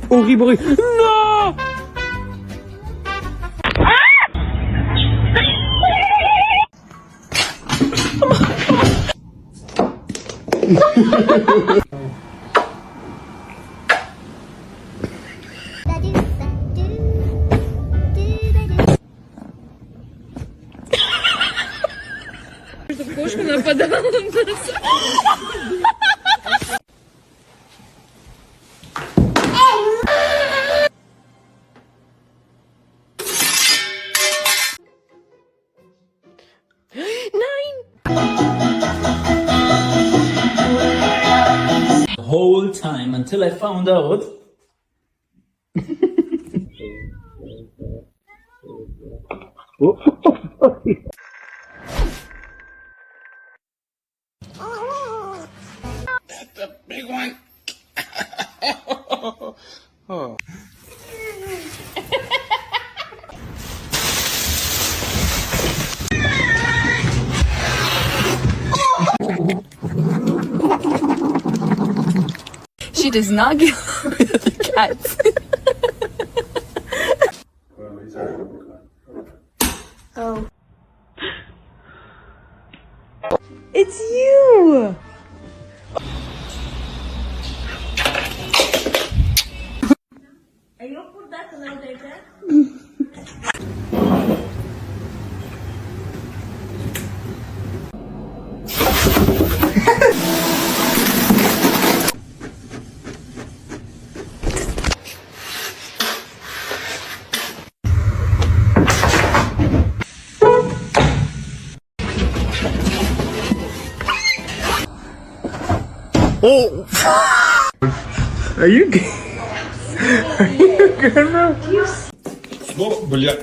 Horrible. Non. Кошка нападала на нас. The whole time until I found out. That's a big one. Oh. She does not get along with the cats. Oh. It's you! Oh! Are you good? Are you good, bro? Oh, бля.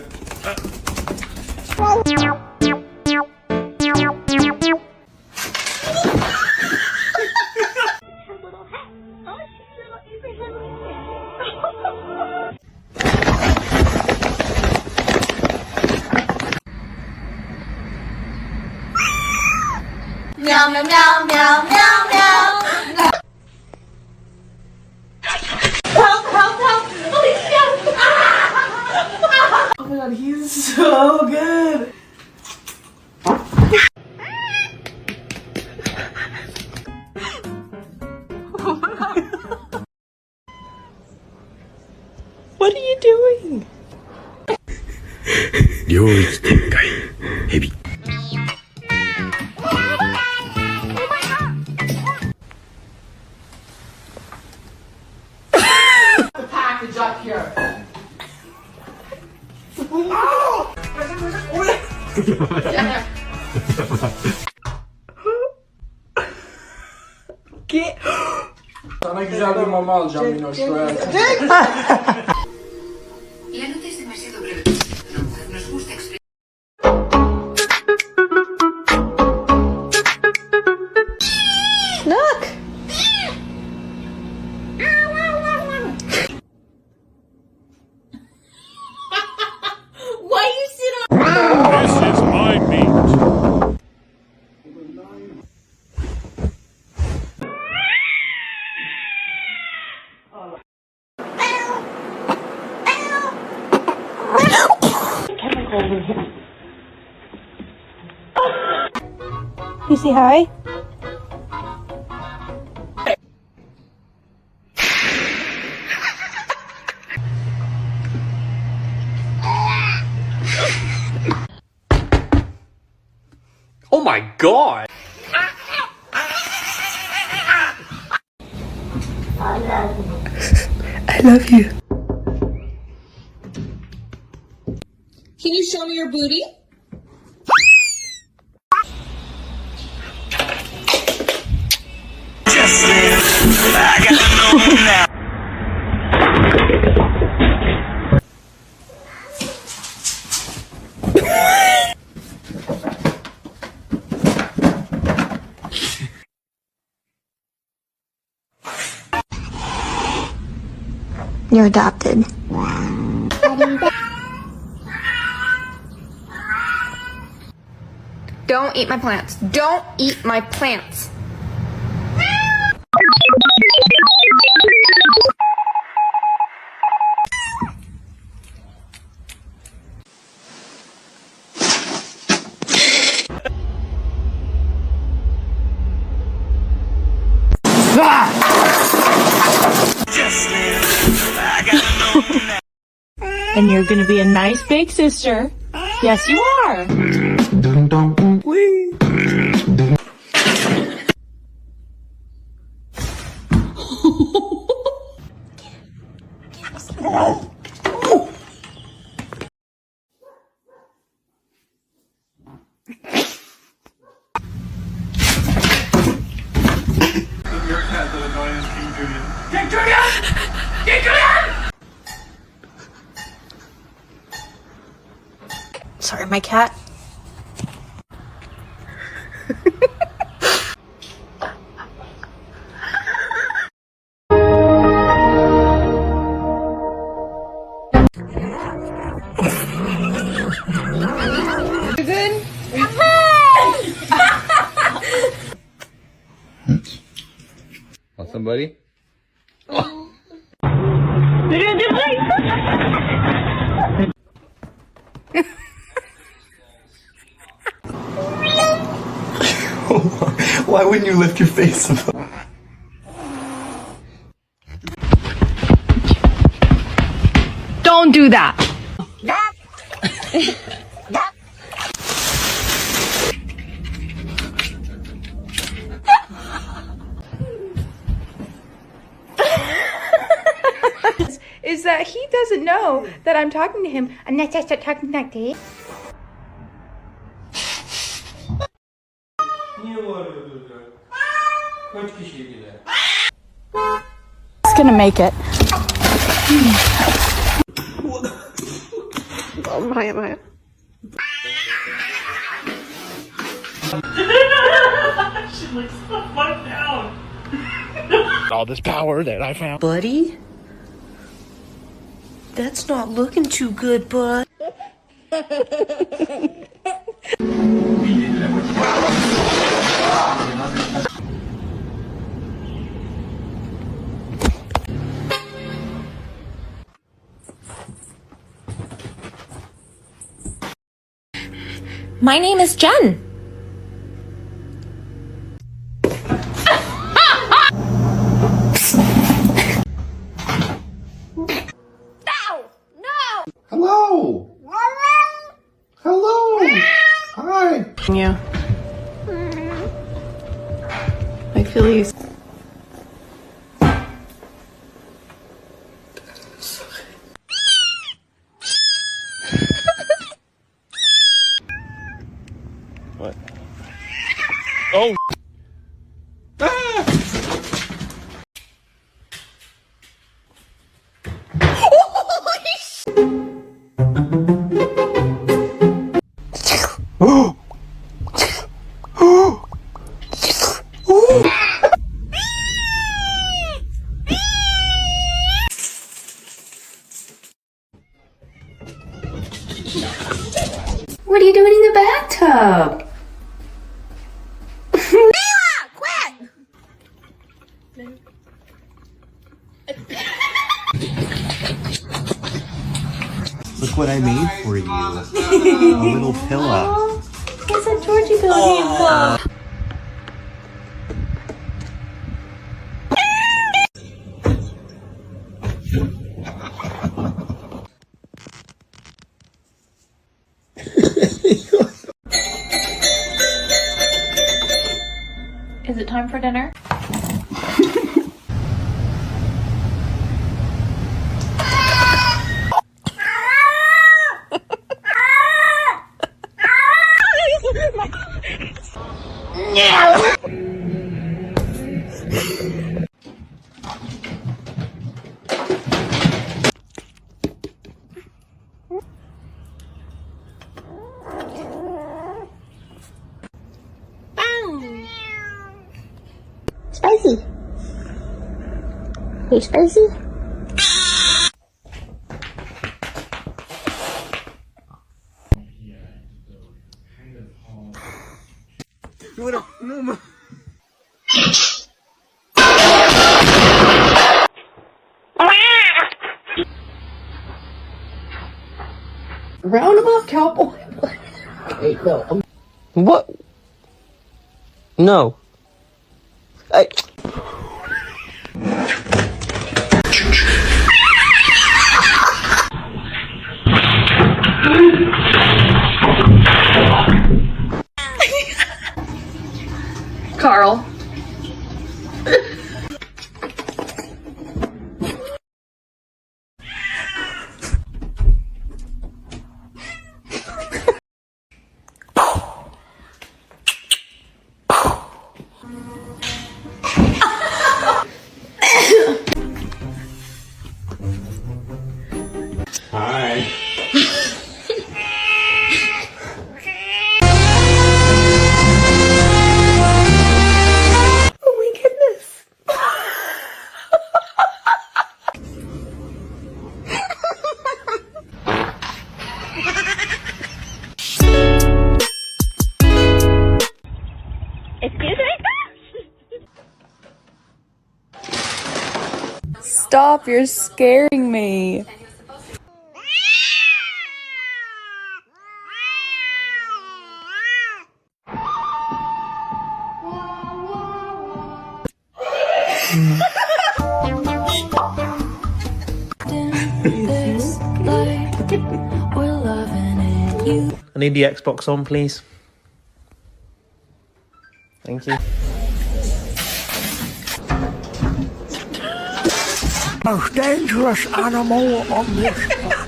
Meow, meow, meow, meow, meow, meow. Help, help, help. Please, help. Oh my god, he's so good! What are you doing? 領域展開ヘビ The package up here. Get... Sana güzel bir mama alacağım Minoş. Şuraya. La nota es demasiado breve. Nos gusta explicar. Look. Why you sit on? This is my meat. You say hi? Oh my god! I love you. Can you show me your booty? You're adopted. Don't eat my plants. Don't eat my plants. And you're gonna be a nice big sister. Yes, you are. Sorry, my cat. Want somebody? Why wouldn't you lift your face above? Don't do that. Is that he doesn't know that I'm talking to him. I'm not just talking like this. Niye bağırıyordun ya? Kaç kişiydiler? It's gonna make it. All this power that I found. Buddy? That's not looking too good, bud. My name is Jen. Hello! Hello! Hi! Yeah. I feel these. What? Oh! What are you doing in the bathtub? Look what I made for you. A little pillow. It's a Georgie pillow. Is it time for dinner? Spicy. Hey, spicy. Round 'em up, cowboy. Hey, no. What? No. I... Carl. Hi. Oh my goodness. Excuse me? Stop, you're scaring me. I need the Xbox on, please. Thank you. Most dangerous animal on this planet.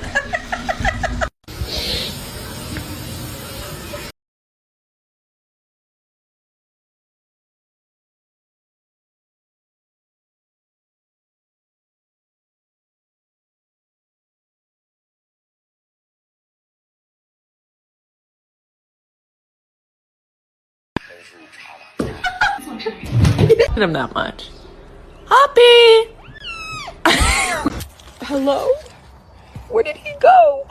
him that much. Hoppy! Hello? Where did he go?